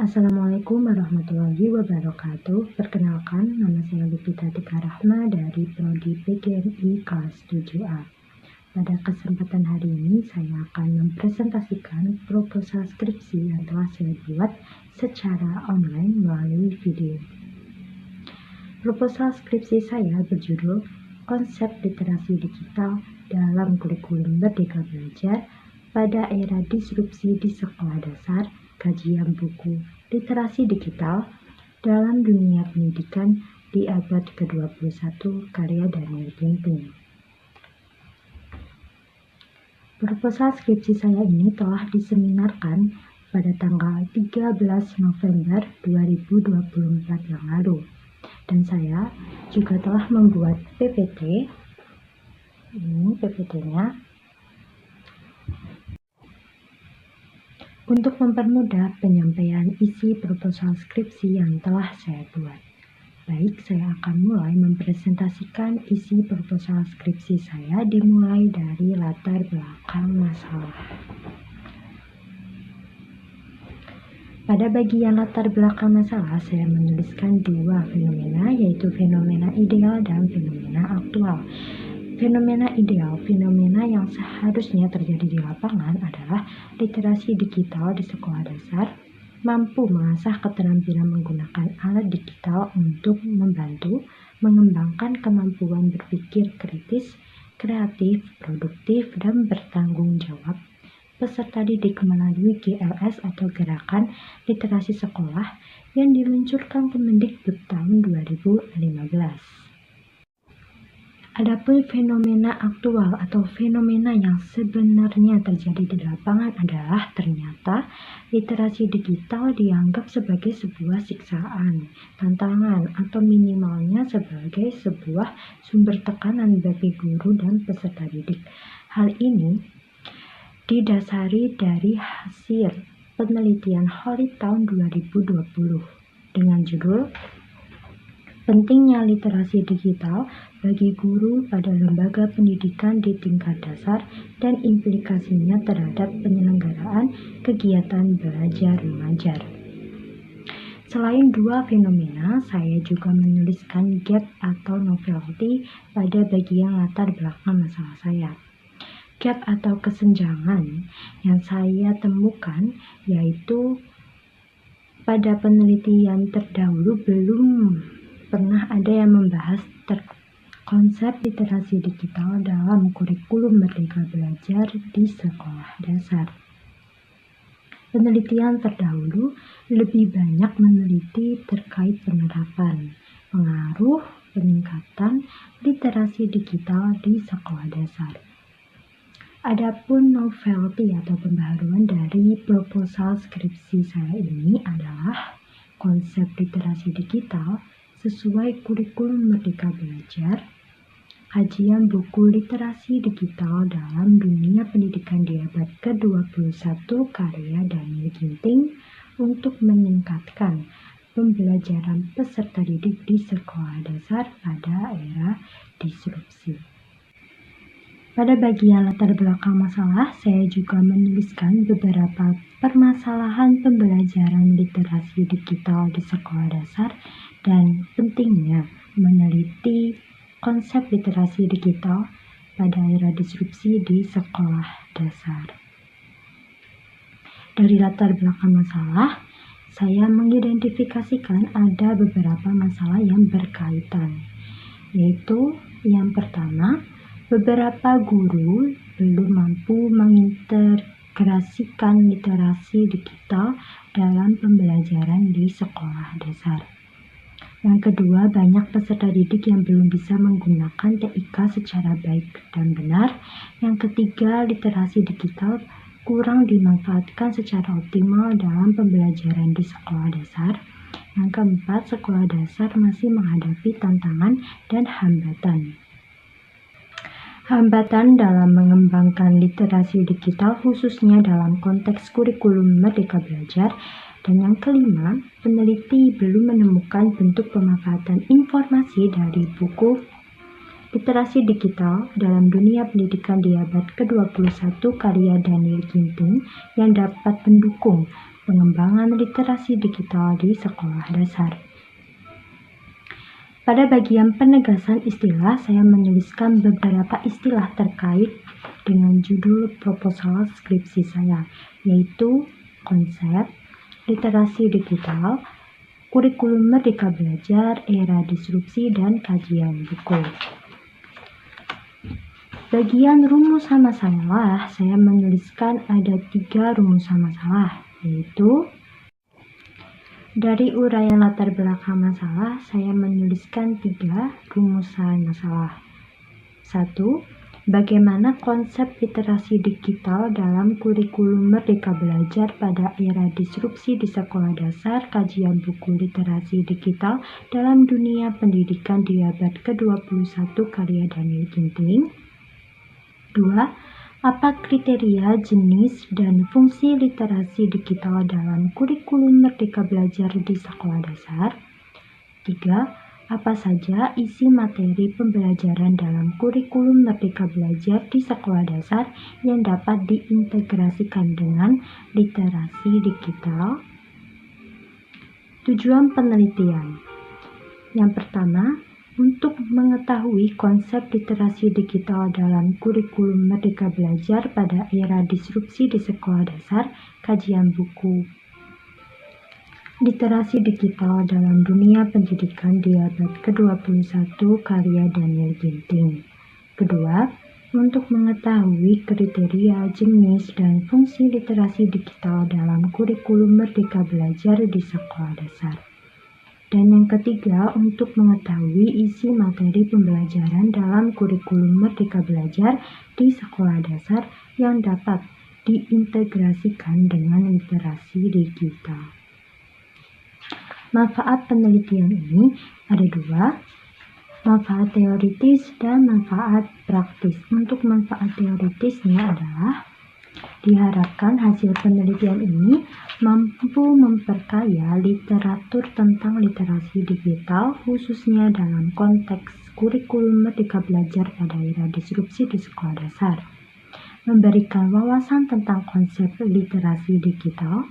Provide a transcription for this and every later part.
Assalamualaikum warahmatullahi wabarakatuh. Perkenalkan, nama saya Lupita Tika Rahma dari Prodi PGRI kelas 7A. Pada kesempatan hari ini, saya akan mempresentasikan proposal skripsi yang telah saya buat secara online melalui video. Proposal skripsi saya berjudul Konsep Literasi Digital dalam Kurikulum Merdeka Belajar pada Era Disrupsi di Sekolah Dasar, kajian buku Literasi Digital dalam Dunia Pendidikan di Abad ke-21 karya Daniel Ginting. Proposal skripsi saya ini telah diseminarkan pada tanggal 13 November 2024 yang lalu. Dan saya juga telah membuat PPT. Ini PPT-nya. Untuk mempermudah penyampaian isi proposal skripsi yang telah saya buat. Baik, saya akan mulai mempresentasikan isi proposal skripsi saya dimulai dari latar belakang masalah. Pada bagian latar belakang masalah, saya menuliskan dua fenomena, yaitu fenomena ideal dan fenomena aktual. Fenomena ideal, fenomena yang seharusnya terjadi di lapangan adalah literasi digital di sekolah dasar, mampu mengasah keterampilan menggunakan alat digital untuk membantu mengembangkan kemampuan berpikir kritis, kreatif, produktif, dan bertanggung jawab peserta didik melalui GLS atau Gerakan Literasi Sekolah yang diluncurkan Kemendikbud tahun 2015. Adapun fenomena aktual atau fenomena yang sebenarnya terjadi di lapangan adalah ternyata literasi digital dianggap sebagai sebuah siksaan, tantangan, atau minimalnya sebagai sebuah sumber tekanan bagi guru dan peserta didik. Hal ini didasari dari hasil penelitian Horit tahun 2020 dengan judul Pentingnya Literasi Digital bagi Guru pada Lembaga Pendidikan di Tingkat Dasar dan Implikasinya Terhadap Penyelenggaraan Kegiatan Belajar Mengajar. Selain dua fenomena, saya juga menuliskan gap atau novelty pada bagian latar belakang masalah saya. Gap atau kesenjangan yang saya temukan yaitu pada penelitian terdahulu belum pernah ada yang membahas konsep literasi digital dalam kurikulum Merdeka Belajar di sekolah dasar. Penelitian terdahulu lebih banyak meneliti terkait penerapan, pengaruh, peningkatan literasi digital di sekolah dasar. Adapun novelty atau pembaharuan dari proposal skripsi saya ini adalah konsep literasi digital sesuai kurikulum Merdeka Belajar, kajian buku literasi digital dalam dunia pendidikan di abad ke-21 karya Daniel Ginting untuk meningkatkan pembelajaran peserta didik di sekolah dasar pada era disrupsi. Pada bagian latar belakang masalah, saya juga menuliskan beberapa permasalahan pembelajaran literasi digital di sekolah dasar dan pentingnya meneliti konsep literasi digital pada era disrupsi di sekolah dasar. Dari latar belakang masalah, saya mengidentifikasikan ada beberapa masalah yang berkaitan, yaitu yang pertama, beberapa guru belum mampu mengintegrasikan literasi digital dalam pembelajaran di sekolah dasar. Yang kedua, banyak peserta didik yang belum bisa menggunakan TIK secara baik dan benar. Yang ketiga, literasi digital kurang dimanfaatkan secara optimal dalam pembelajaran di sekolah dasar. Yang keempat, sekolah dasar masih menghadapi tantangan dan hambatan. Hambatan dalam mengembangkan literasi digital khususnya dalam konteks kurikulum Merdeka Belajar. Dan yang kelima, peneliti belum menemukan bentuk pemanfaatan informasi dari buku literasi digital dalam dunia pendidikan di abad ke-21 karya Daniel Ginting yang dapat mendukung pengembangan literasi digital di sekolah dasar. Pada bagian penegasan istilah, saya menuliskan beberapa istilah terkait dengan judul proposal skripsi saya, yaitu konsep, literasi digital, kurikulum Merdeka Belajar, era disrupsi, dan kajian buku. Bagian rumusan masalah, saya menuliskan ada 3 rumusan masalah, yaitu dari uraian latar belakang masalah, saya menuliskan 3 rumusan masalah. 1. Bagaimana konsep literasi digital dalam kurikulum Merdeka Belajar pada era disrupsi di sekolah dasar, kajian buku literasi digital dalam dunia pendidikan di abad ke-21 karya Daniel Ginting. 2. Apa kriteria, jenis, dan fungsi literasi digital dalam kurikulum Merdeka Belajar di sekolah dasar? 3. Apa saja isi materi pembelajaran dalam kurikulum Merdeka Belajar di sekolah dasar yang dapat diintegrasikan dengan literasi digital? Tujuan penelitian. Yang pertama, untuk mengetahui konsep literasi digital dalam kurikulum Merdeka Belajar pada era disrupsi di sekolah dasar, kajian buku literasi digital dalam dunia pendidikan di abad ke-21 karya Daniel Ginting. Kedua, untuk mengetahui kriteria, jenis, dan fungsi literasi digital dalam kurikulum Merdeka Belajar di sekolah dasar. Dan yang ketiga, untuk mengetahui isi materi pembelajaran dalam kurikulum Merdeka Belajar di sekolah dasar yang dapat diintegrasikan dengan literasi digital. Manfaat penelitian ini ada 2, manfaat teoritis dan manfaat praktis. Untuk manfaat teoritisnya adalah diharapkan hasil penelitian ini mampu memperkaya literatur tentang literasi digital, khususnya dalam konteks kurikulum Merdeka Belajar pada era disrupsi di sekolah dasar, memberikan wawasan tentang konsep literasi digital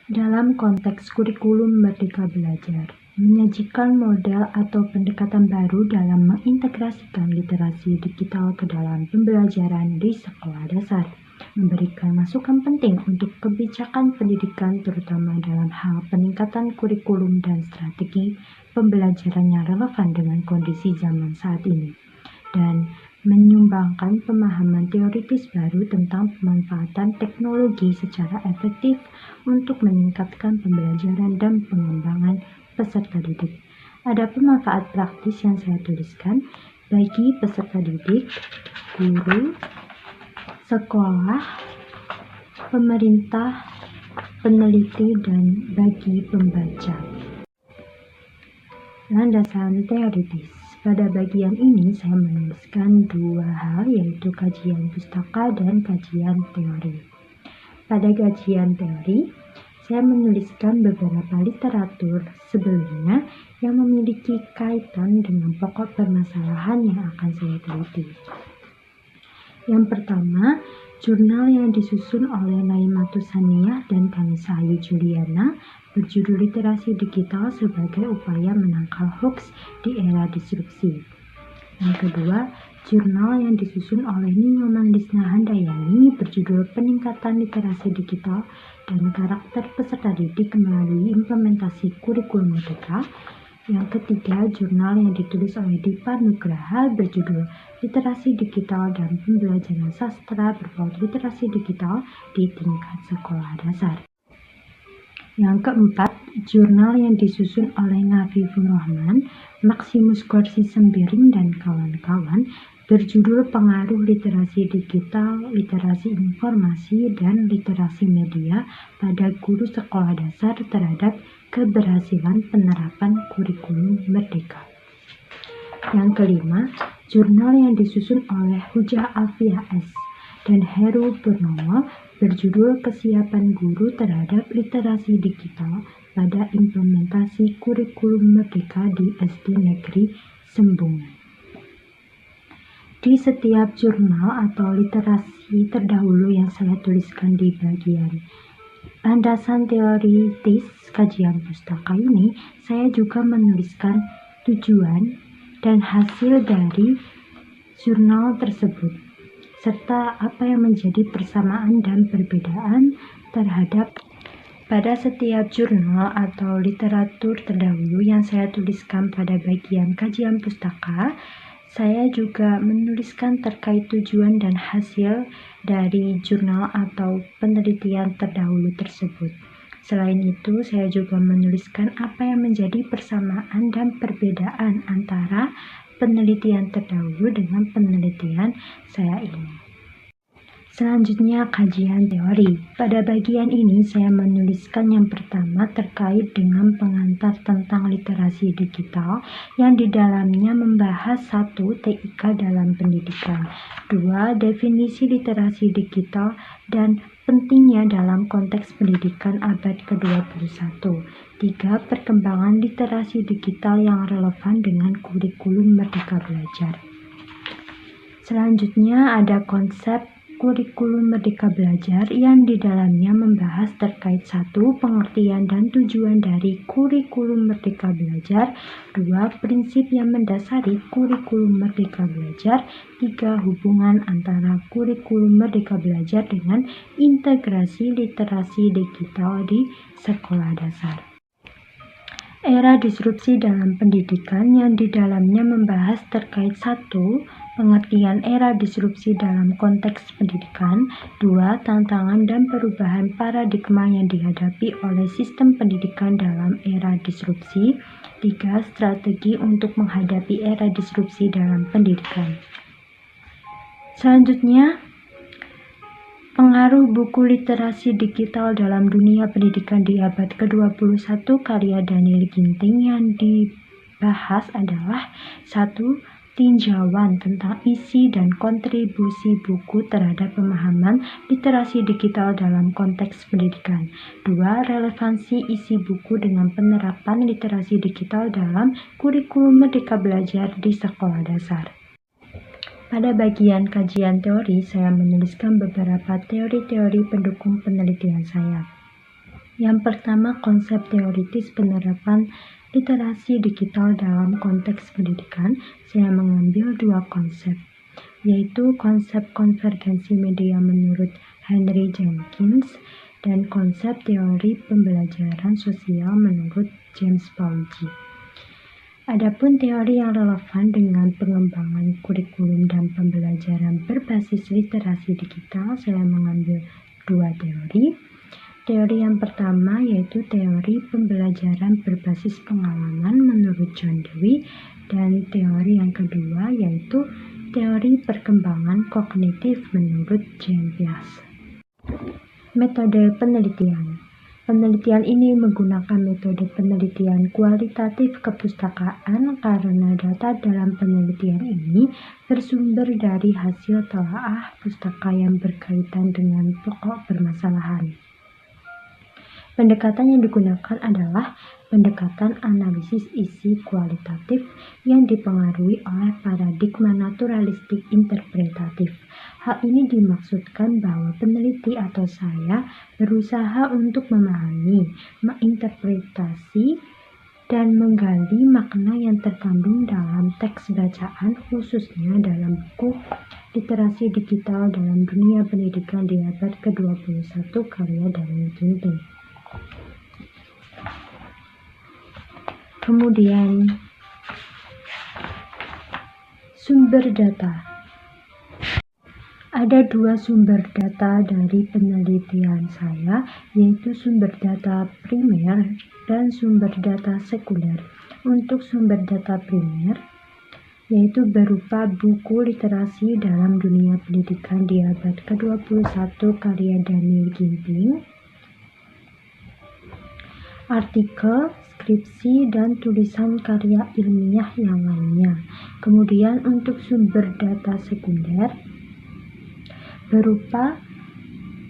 dalam konteks kurikulum Merdeka Belajar, menyajikan model atau pendekatan baru dalam mengintegrasikan literasi digital ke dalam pembelajaran di sekolah dasar, memberikan masukan penting untuk kebijakan pendidikan terutama dalam hal peningkatan kurikulum dan strategi pembelajaran yang relevan dengan kondisi zaman saat ini, dan menyumbangkan pemahaman teoritis baru tentang pemanfaatan teknologi secara efektif untuk meningkatkan pembelajaran dan pengembangan peserta didik. Ada manfaat praktis yang saya tuliskan bagi peserta didik, guru, sekolah, pemerintah, peneliti, dan bagi pembaca. Landasan teoritis. Pada bagian ini saya menuliskan 2 hal, yaitu kajian pustaka dan kajian teori. Pada kajian teori, saya menuliskan beberapa literatur sebelumnya yang memiliki kaitan dengan pokok permasalahan yang akan saya teliti. Yang pertama, jurnal yang disusun oleh Naimatus Saniah dan Kanisa Ayu Juliana berjudul Literasi Digital sebagai Upaya Menangkal Hoax di Era Disrupsi. Yang kedua, jurnal yang disusun oleh Ninyoman Lisna Handayani berjudul Peningkatan Literasi Digital dan Karakter Peserta Didik Melalui Implementasi Kurikulum Merdeka. Yang ketiga, jurnal yang ditulis oleh Dipa Nugraha berjudul Literasi Digital dan Pembelajaran Sastra Berbaut Literasi Digital di Tingkat Sekolah Dasar. Yang keempat, jurnal yang disusun oleh Ngafifur Rahman, Maximus Gorsi Sembiring, dan kawan-kawan berjudul Pengaruh Literasi Digital, Literasi Informasi, dan Literasi Media pada Guru Sekolah Dasar terhadap Keberhasilan Penerapan Kurikulum Merdeka. Yang kelima, jurnal yang disusun oleh Hujah Alfiah S. dan Heru Purnomo berjudul Kesiapan Guru Terhadap Literasi Digital pada Implementasi Kurikulum Merdeka di SD Negeri Sembungan. Di setiap jurnal atau literasi terdahulu yang saya tuliskan di bagian landasan teoritis kajian pustaka ini, saya juga menuliskan tujuan dan hasil dari jurnal tersebut, serta apa yang menjadi persamaan dan perbedaan terhadap pada setiap jurnal atau literatur terdahulu yang saya tuliskan pada bagian kajian pustaka. Saya juga menuliskan terkait tujuan dan hasil dari jurnal atau penelitian terdahulu tersebut. Selain itu, saya juga menuliskan apa yang menjadi persamaan dan perbedaan antara penelitian terdahulu dengan penelitian saya ini. Selanjutnya, kajian teori. Pada bagian ini, saya menuliskan yang pertama terkait dengan pengantar tentang literasi digital yang di dalamnya membahas 1. TIK dalam pendidikan, 2. Definisi literasi digital dan pentingnya dalam konteks pendidikan abad ke-21, 3. Perkembangan literasi digital yang relevan dengan kurikulum Merdeka Belajar. Selanjutnya ada konsep kurikulum Merdeka Belajar yang di dalamnya membahas terkait 1. Pengertian dan tujuan dari kurikulum Merdeka Belajar, 2. Prinsip yang mendasari kurikulum Merdeka Belajar, 3. Hubungan antara kurikulum Merdeka Belajar dengan integrasi literasi digital di sekolah dasar. Era disrupsi dalam pendidikan yang di dalamnya membahas terkait 1. Pengertian era disrupsi dalam konteks pendidikan, 2. Tantangan dan perubahan paradigma yang dihadapi oleh sistem pendidikan dalam era disrupsi, 3. Strategi untuk menghadapi era disrupsi dalam pendidikan. Selanjutnya, pengaruh buku literasi digital dalam dunia pendidikan di abad ke-21 karya Daniel Ginting yang dibahas adalah 1. Tinjauan tentang isi dan kontribusi buku terhadap pemahaman literasi digital dalam konteks pendidikan. 2. Relevansi isi buku dengan penerapan literasi digital dalam kurikulum Merdeka Belajar di sekolah dasar. Pada bagian kajian teori, saya menuliskan beberapa teori-teori pendukung penelitian saya. Yang pertama, konsep teoritis penerapan literasi digital dalam konteks pendidikan. Saya mengambil 2 konsep, yaitu konsep konvergensi media menurut Henry Jenkins dan konsep teori pembelajaran sosial menurut James Pauci. Adapun teori yang relevan dengan pengembangan kurikulum dan pembelajaran berbasis literasi digital, saya mengambil 2 teori. Teori yang pertama yaitu teori pembelajaran berbasis pengalaman menurut John Dewey, dan teori yang kedua yaitu teori perkembangan kognitif menurut Jean Piaget. Metode penelitian. Penelitian ini menggunakan metode penelitian kualitatif kepustakaan karena data dalam penelitian ini bersumber dari hasil telaah pustaka yang berkaitan dengan pokok permasalahan. Pendekatan yang digunakan adalah pendekatan analisis isi kualitatif yang dipengaruhi oleh paradigma naturalistik interpretatif. Hal ini dimaksudkan bahwa peneliti atau saya berusaha untuk memahami, menginterpretasi, dan menggali makna yang terkandung dalam teks bacaan, khususnya dalam buku literasi digital dalam dunia pendidikan di abad ke-21 karya Daniel Ginting. Kemudian, sumber data. Ada 2 sumber data dari penelitian saya, yaitu sumber data primer dan sumber data sekunder. Untuk sumber data primer, yaitu berupa buku literasi dalam dunia pendidikan di abad ke-21 karya Daniel Ginting, artikel, skripsi, dan tulisan karya ilmiah yang lainnya. Kemudian untuk sumber data sekunder berupa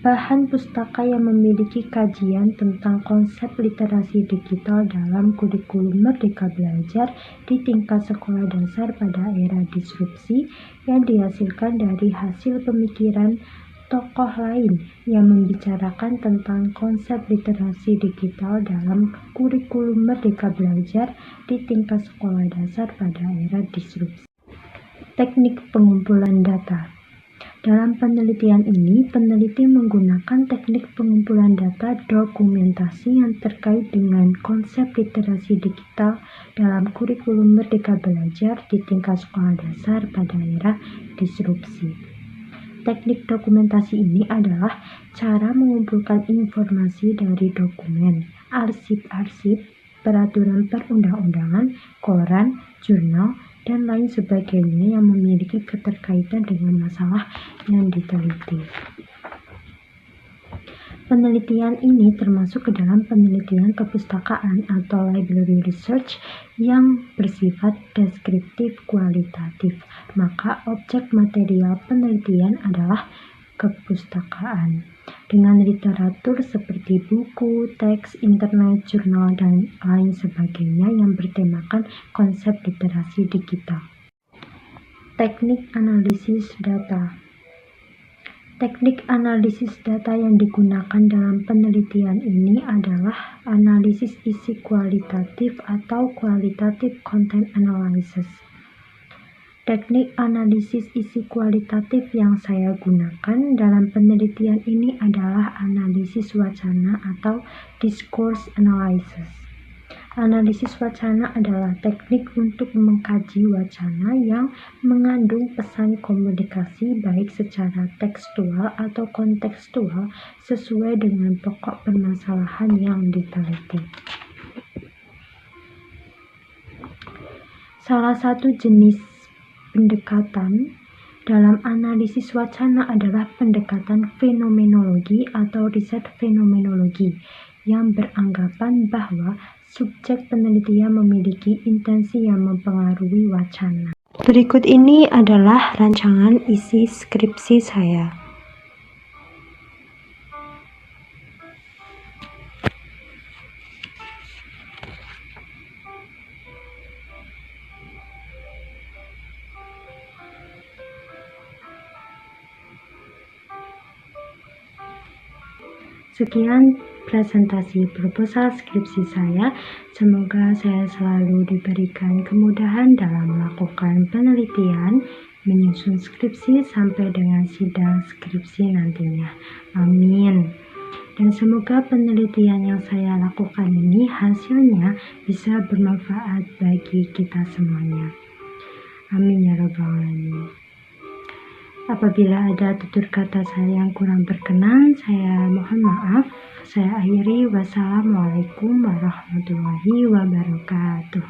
bahan pustaka yang memiliki kajian tentang konsep literasi digital dalam kurikulum Merdeka Belajar di tingkat sekolah dasar pada era disrupsi yang dihasilkan dari hasil pemikiran tokoh lain yang membicarakan tentang konsep literasi digital dalam kurikulum Merdeka Belajar di tingkat sekolah dasar pada era disrupsi. Teknik pengumpulan data. Dalam penelitian ini, peneliti menggunakan teknik pengumpulan data dokumentasi yang terkait dengan konsep literasi digital dalam kurikulum Merdeka Belajar di tingkat sekolah dasar pada era disrupsi. Teknik dokumentasi ini adalah cara mengumpulkan informasi dari dokumen, arsip-arsip, peraturan perundang-undangan, koran, jurnal, dan lain sebagainya yang memiliki keterkaitan dengan masalah yang diteliti. Penelitian ini termasuk ke dalam penelitian kepustakaan atau library research yang bersifat deskriptif kualitatif. Maka objek material penelitian adalah kepustakaan dengan literatur seperti buku, teks, internet, jurnal, dan lain sebagainya yang bertemakan konsep literasi digital. Teknik analisis data. Teknik analisis data yang digunakan dalam penelitian ini adalah analisis isi kualitatif atau qualitative content analysis. Teknik analisis isi kualitatif yang saya gunakan dalam penelitian ini adalah analisis wacana atau discourse analysis. Analisis wacana adalah teknik untuk mengkaji wacana yang mengandung pesan komunikasi baik secara tekstual atau kontekstual sesuai dengan pokok permasalahan yang diteliti. Salah satu jenis pendekatan dalam analisis wacana adalah pendekatan fenomenologi atau riset fenomenologi yang beranggapan bahwa subjek penelitian memiliki intensi yang mempengaruhi wacana. Berikut ini adalah rancangan isi skripsi saya. Sekian presentasi proposal skripsi saya. Semoga saya selalu diberikan kemudahan dalam melakukan penelitian, menyusun skripsi sampai dengan sidang skripsi nantinya. Amin. Dan semoga penelitian yang saya lakukan ini hasilnya bisa bermanfaat bagi kita semuanya. Amin ya rabbal alamin. Apabila ada tutur kata saya yang kurang berkenan, saya mohon maaf. Saya akhiri. Wassalamualaikum warahmatullahi wabarakatuh.